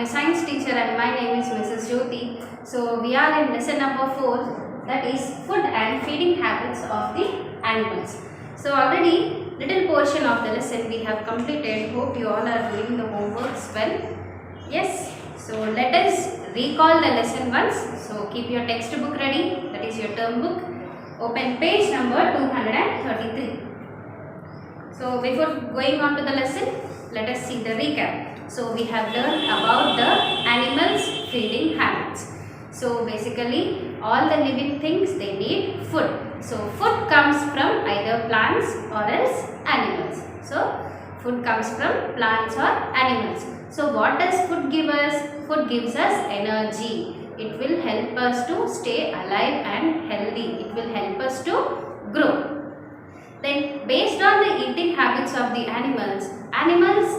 am a science teacher and my name is Mrs. Jyoti. So we are in lesson number 4, that is food and feeding habits of the animals. So already little portion of the lesson we have completed. Hope you all are doing the homeworks well. Yes. So let us recall the lesson once. So keep your textbook ready, that is your term book. Open page number 233. So before going on to the lesson, let us see the recap. So we have learned about the animals' feeding habits. So basically all the living things, they need food. So food comes from either plants or else animals. So food comes from plants or animals. So what does food give us? Food gives us energy. It will help us to stay alive and healthy. It will help us to grow. Then based on the eating habits of the animals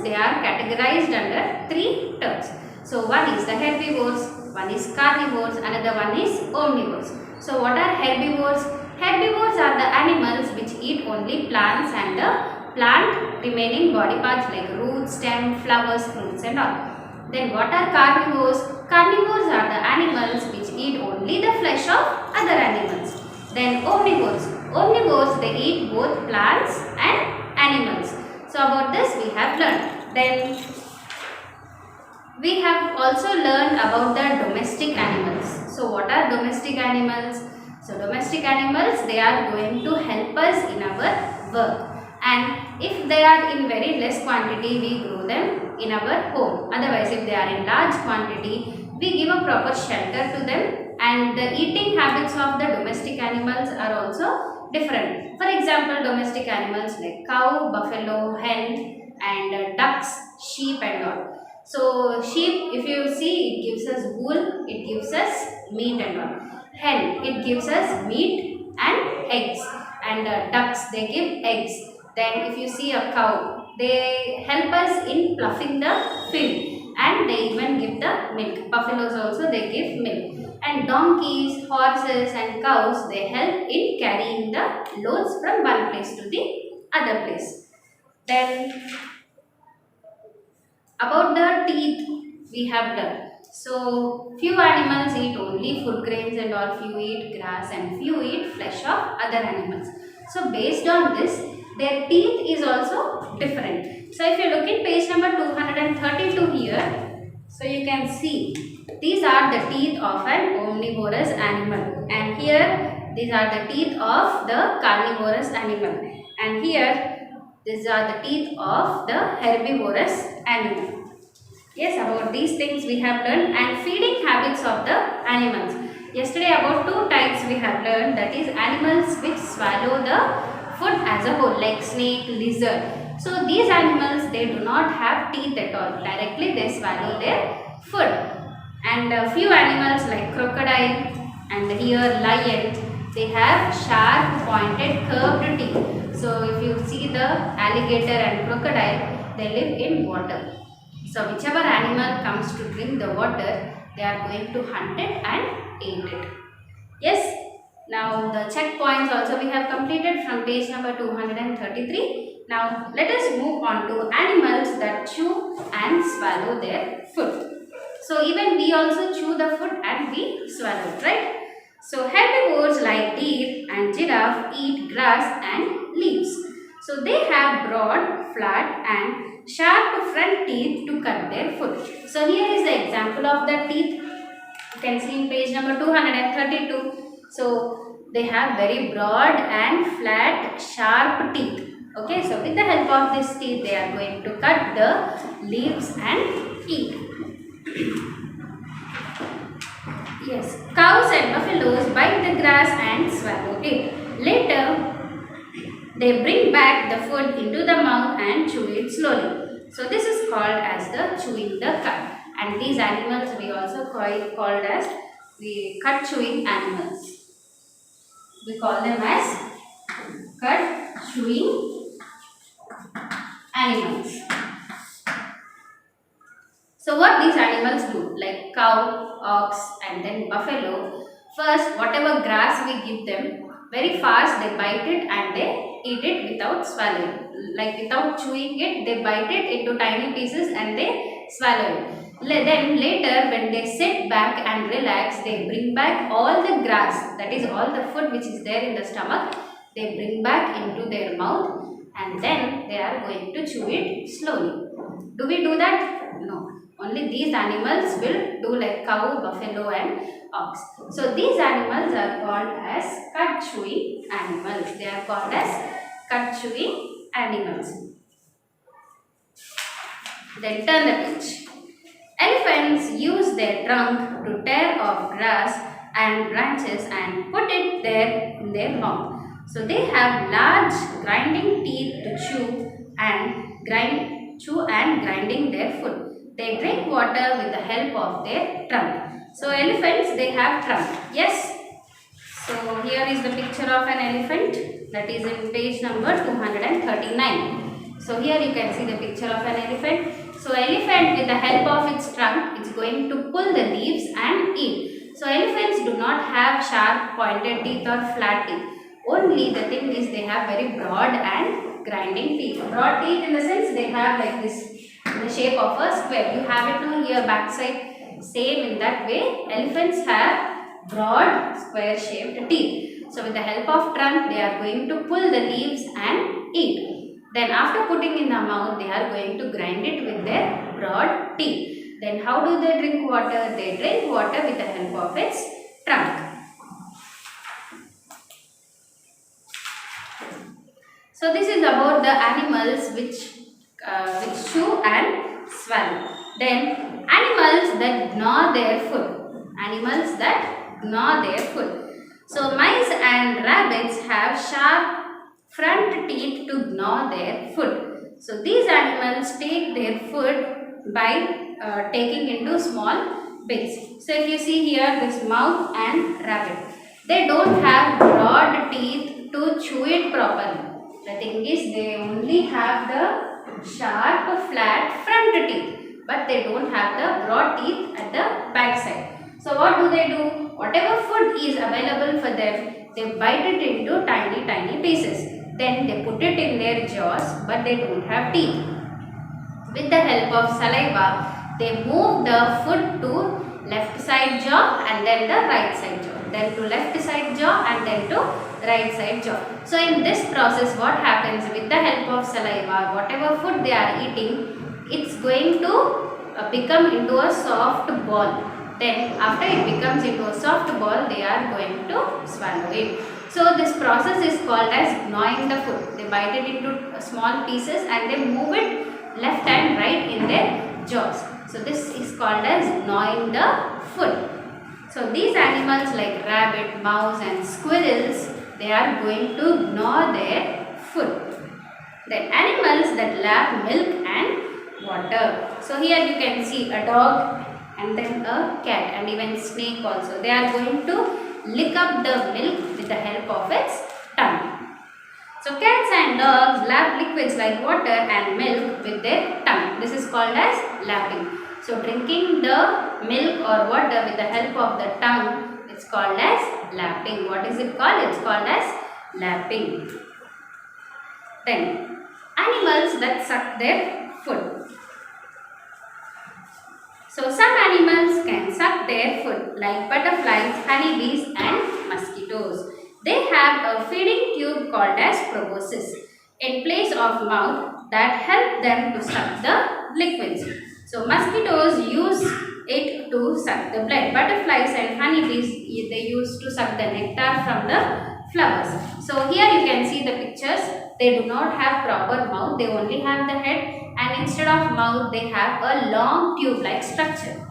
they are categorized under 3 terms. So one is the herbivores, one is carnivores, another one is omnivores. So what are herbivores? Herbivores are the animals which eat only plants and the plant remaining body parts like roots, stem, flowers, fruits and all. Then what are carnivores? Carnivores are the animals which eat only the flesh of other animals. Then omnivores. Omnivores, they eat both plants and animals. So about this we have learned. Then we have also learned about the domestic animals. So what are domestic animals? So domestic animals, they are going to help us in our work. And if they are in very less quantity, we grow them in our home. Otherwise, if they are in large quantity, we give a proper shelter to them. And the eating habits of the domestic animals are also different. For example, domestic animals like cow, buffalo, hen and ducks, sheep and all. So sheep, if you see, it gives us wool, it gives us meat and all. Hen, it gives us meat and eggs. And ducks, they give eggs. Then if you see a cow, they help us in ploughing the field and they even give the milk. Buffaloes also, they give milk. And donkeys, horses and cows, they help in carrying the loads from one place to the other place. Then about the teeth we have learned. So few animals eat only food grains and all, few eat grass and few eat flesh of other animals. So based on this, their teeth is also different. So if you look in page number 232 here, so you can see these are the teeth of an omnivorous animal, and here these are the teeth of the carnivorous animal, and here these are the teeth of the herbivorous animal. Yes, about these things we have learned. And feeding habits of the animals. Yesterday about 2 types we have learned, that is animals which swallow the food as a whole like snake, lizard. So these animals, they do not have teeth at all. Directly they swallow their food. And a few animals like crocodile and here lion, they have sharp pointed curved teeth. So if you see the alligator and crocodile, they live in water. So whichever animal comes to drink the water, they are going to hunt it and eat it. Yes. Now the checkpoints also we have completed from page number 233. Now let us move on to animals that chew and swallow their food. So even we also chew the food and we swallow it, right? So herbivores like deer and giraffe eat grass and leaves. So they have broad, flat and sharp front teeth to cut their food. So here is the example of the teeth. You can see in page number 232. So they have very broad and flat sharp teeth. Okay, so with the help of this teeth, they are going to cut the leaves and eat. Yes, cows and buffaloes bite the grass and swallow it. Later, they bring back the food into the mouth and chew it slowly. So this is called as the chewing the cud. And these animals we also called as the cud chewing animals. We call them as cud chewing animals. So what these animals do, like cow, ox and then buffalo, first whatever grass we give them, very fast they bite it and they eat it without swallowing. Like without chewing it, they bite it into tiny pieces and they swallow it. Then later when they sit back and relax, they bring back all the grass, that is all the food which is there in the stomach, they bring back into their mouth and then they are going to chew it slowly. Do we do that? No. Only these animals will do like cow, buffalo and ox. So these animals are called as cud chewing animals. They are called as cud chewing animals. Then turn the page. Elephants use their trunk to tear off grass and branches and put it there in their mouth. So they have large grinding teeth to chew and grinding their food. They drink water with the help of their trunk. So elephants, they have trunk. Yes. So here is the picture of an elephant, that is in page number 239. So here you can see the picture of an elephant. So elephant, with the help of its trunk, it's going to pull the leaves and eat. So elephants do not have sharp pointed teeth or flat teeth. Only the thing is they have very broad and grinding teeth. Broad teeth in the sense they have like this in the shape of a square. You have it now here backside, same in that way. Elephants have broad square shaped teeth. So with the help of trunk, they are going to pull the leaves and eat. Then after putting in the mouth, they are going to grind it with their broad teeth. Then how do they drink water? They drink water with the help of its trunk. So this is about the animals which chew and swallow. Then animals that gnaw their food. Animals that gnaw their food. So mice and rabbits have sharp front teeth to gnaw their food. So these animals take their food by taking into small bits. So if you see here this mouse and rabbit, they don't have broad teeth to chew it properly. The thing is they only have the sharp flat front teeth, but they don't have the broad teeth at the back side. So what do? Whatever food is available for them, they bite it into tiny pieces. Then they put it in their jaws, but they don't have teeth. With the help of saliva, they move the food to left side jaw and then the right side jaw. Then to left side jaw and then to right side jaw. So in this process, what happens with the help of saliva, whatever food they are eating, it's going to become into a soft ball. Then after it becomes into a soft ball, they are going to swallow it. So this process is called as gnawing the food. They bite it into small pieces and they move it left and right in their jaws. So this is called as gnawing the food. So these animals like rabbit, mouse and squirrels, they are going to gnaw their food. Then animals that lap milk and water. So here you can see a dog and then a cat and even snake also. They are going to lick up the milk with the help of its tongue. So cats and dogs lap liquids like water and milk with their tongue. This is called as lapping. So drinking the milk or water with the help of the tongue, it's called as lapping. What is it called? It's called as lapping. Then animals that suck their food. So some animals can suck their food like butterflies, honeybees and mosquitoes. They have a feeding tube called as proboscis in place of mouth that help them to suck the liquids. So mosquitoes use it to suck the blood. Butterflies and honeybees, they use to suck the nectar from the flowers. So here you can see the pictures. They do not have proper mouth. They only have the head, and instead of mouth they have a long tube-like structure.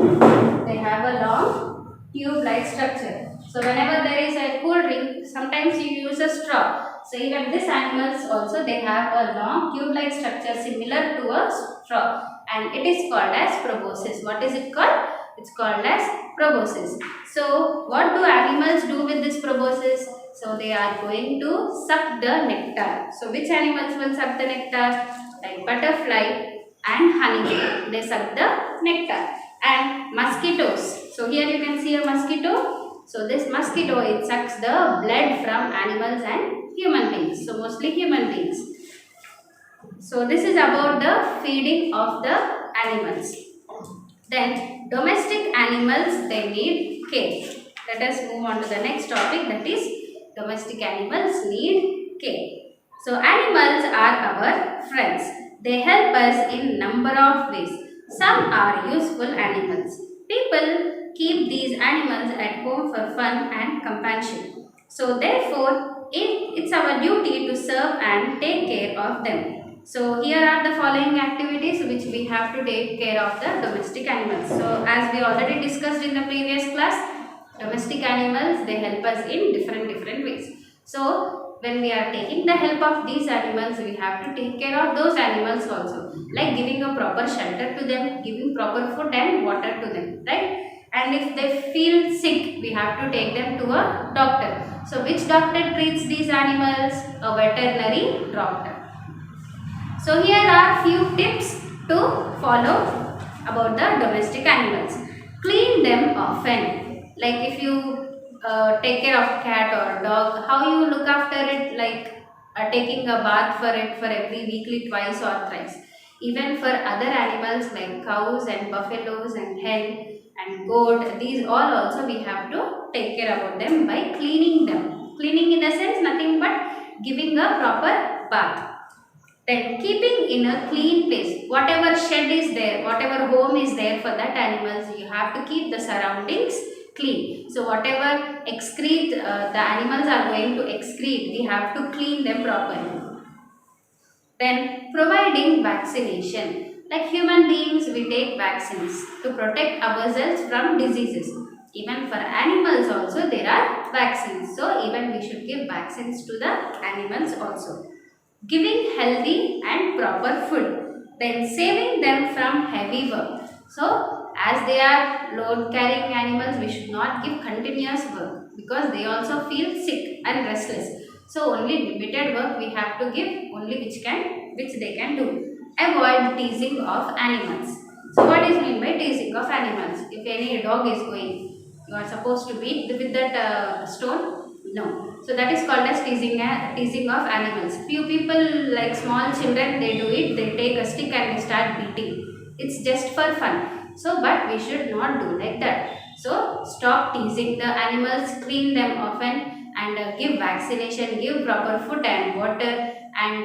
They have a long tube-like structure. So whenever there is a cool drink, sometimes you use a straw. So even these animals also, they have a long tube-like structure similar to a straw, and it is called as proboscis. What is it called? It's called as proboscis. So what do animals do with this proboscis? So they are going to suck the nectar. So which animals will suck the nectar? Like butterfly and honeybee. They suck the nectar. And mosquitoes. So here you can see a mosquito. So this mosquito, it sucks the blood from animals and human beings. So mostly human beings. So this is about the feeding of the animals. Then domestic animals, they need care. Let us move on to the next topic, that is domestic animals need care. So animals are our friends. They help us in number of ways. Some are useful animals. People keep these animals at home for fun and companionship. So therefore, it's our duty to serve and take care of them. So here are the following activities which we have to take care of the domestic animals. So as we already discussed in the previous class, domestic animals, they help us in different ways. So when we are taking the help of these animals, we have to take care of those animals also, like giving a proper shelter to them, giving proper food and water to them, right? And if they feel sick, we have to take them to a doctor. So which doctor treats these animals? A veterinary doctor. So here are few tips to follow about the domestic animals. Clean them often. Like if you take care of cat or dog, how you look after it, like taking a bath for it for every weekly twice or thrice. Even for other animals like cows and buffaloes and hen and goat, these all also we have to take care about them by cleaning them. Cleaning in the sense nothing but giving a proper bath. Then keeping in a clean place. Whatever shed is there, whatever home is there for that animals, you have to keep the surroundings clean. So whatever excrete the animals are going to excrete, we have to clean them properly. Then providing vaccination. Like human beings, we take vaccines to protect ourselves from diseases. Even for animals also there are vaccines. So even we should give vaccines to the animals also. Giving healthy and proper food. Then saving them from heavy work. So as they are load carrying animals, we should not give continuous work because they also feel sick and restless. So only limited work we have to give, only which they can do. Avoid teasing of animals. So what is meant by teasing of animals? If any dog is going, you are supposed to beat with that stone? No. So that is called as teasing of animals. Few people like small children, they do it. They take a stick and they start beating. It's just for fun. So but we should not do like that. So stop teasing the animals, clean them often and give vaccination, give proper food and water and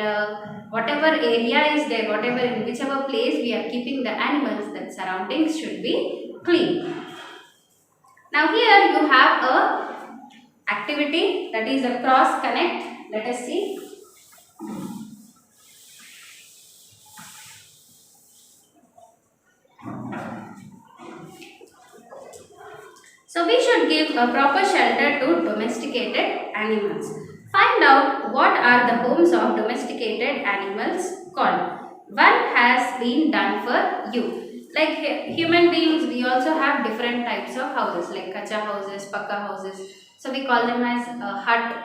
whatever area is there, whatever in whichever place we are keeping the animals, that surroundings should be clean. Now here you have a activity, that is a cross connect. Let us see. So we should give a proper shelter to domesticated animals. Find out what are the homes of domesticated animals called. One has been done for you. Like human beings, we also have different types of houses like kacha houses, pakka houses. So we call them as a hut,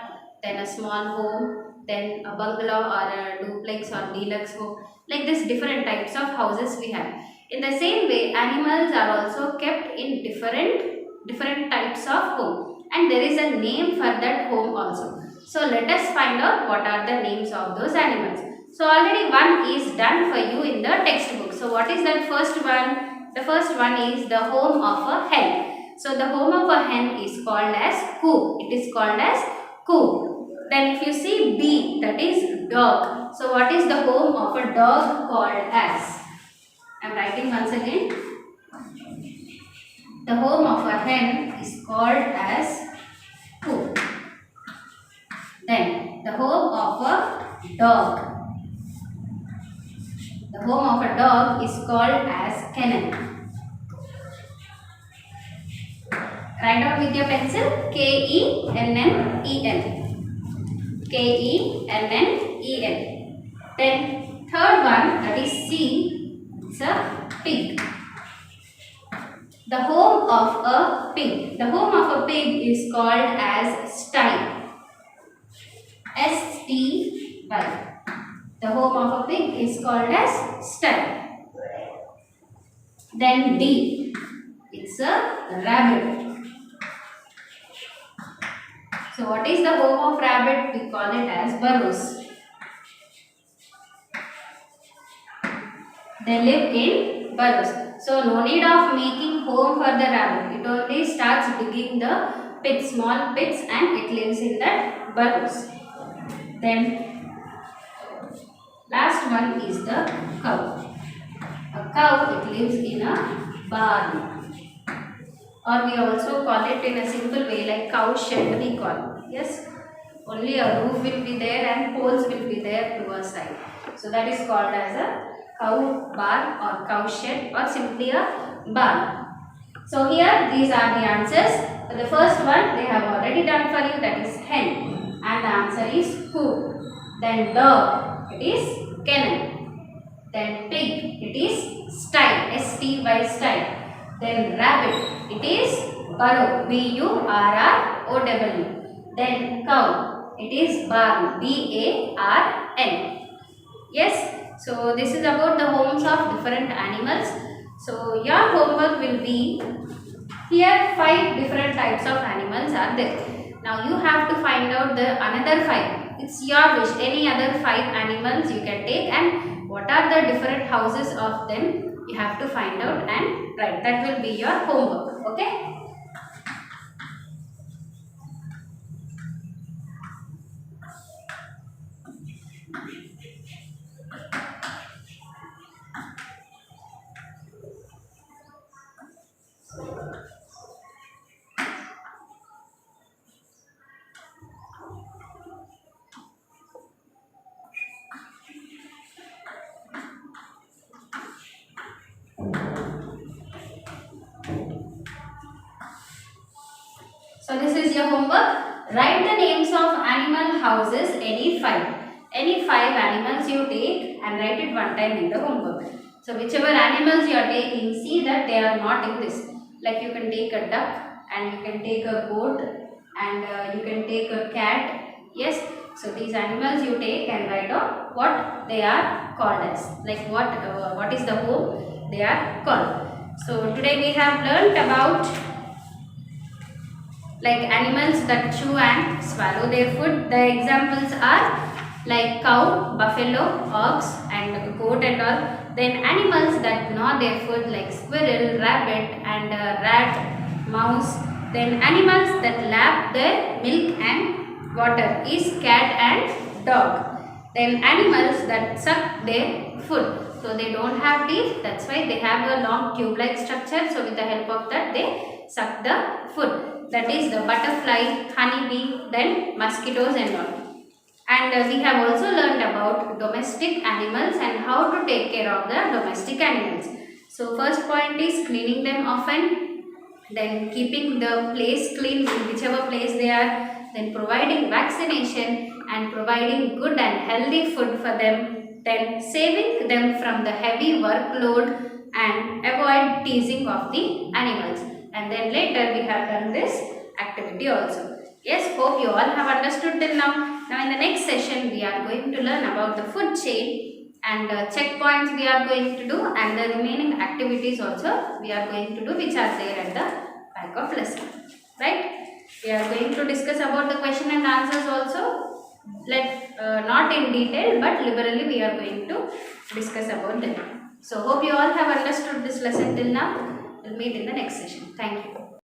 then a small home, then a bungalow or a duplex or deluxe home. Like this different types of houses we have. In the same way, animals are also kept in different types of home, and there is a name for that home also. So let us find out what are the names of those animals. So already one is done for you in the textbook. So what is that first one? The first one is the home of a hen. So the home of a hen is called as coop. It is called as coop. Then if you see B, that is dog. So what is the home of a dog called as? I am writing once again. The home of a hen is called as coop. Then the home of a dog. The home of a dog is called as kennel. Write down with your pencil Kennel. Kennel. Then third one, that is C, it's a pig. The home of a pig. The home of a pig is called as sty. S-T-Y. The home of a pig is called as sty. Then D. It's a rabbit. So what is the home of rabbit? We call it as burrows. They live in burrows. So no need of making home for the rabbit. It only starts digging the pits, small pits, and it lives in that burrows. Then last one is the cow. A cow, it lives in a barn, or we also call it in a simple way like cow shed we call. Yes, only a roof will be there and poles will be there to a side. So that is called as a cow barn or cow shed or simply a barn. So here these are the answers. For the first one they have already done for you, that is hen, and the answer is who. Then dog, it is kennel. Then pig, it is sty, S-T-Y, sty. Then rabbit, it is burrow, B-U-R-R-O-W. Then cow, it is barn, B-A-R-N. Yes, so this is about the homes of different animals. So your homework will be, here 5 different types of animals are there. Now you have to find out the another 5. It's your wish. Any other 5 animals you can take, and what are the different houses of them you have to find out and write. That will be your homework. Okay. So this is your homework. Write the names of animal houses, any 5. Any 5 animals you take and write it one time in the homework. So whichever animals you are taking, see that they are not in this. Like you can take a duck and you can take a goat and you can take a cat. Yes. So these animals you take and write down what they are called as. Like what is the home they are called. So today we have learnt about like animals that chew and swallow their food. The examples are like cow, buffalo, ox and goat and all. Then animals that gnaw their food like squirrel, rabbit and rat, mouse. Then animals that lap their milk and water is cat and dog. Then animals that suck their food. So they don't have teeth, that's why they have a long tube-like structure. So with the help of that they suck the food. That is the butterfly, honeybee, then mosquitoes and all. And we have also learned about domestic animals and how to take care of the domestic animals. So first point is cleaning them often, then keeping the place clean in whichever place they are, then providing vaccination and providing good and healthy food for them, then saving them from the heavy workload and avoid teasing of the animals. And then later we have done this activity also. Yes, hope you all have understood till now. Now in the next session we are going to learn about the food chain and checkpoints we are going to do, and the remaining activities also we are going to do, which are there at the back of lesson. Right? We are going to discuss about the question and answers also. Not in detail but liberally we are going to discuss about them. So hope you all have understood this lesson till now. We'll meet in the next session. Thank you.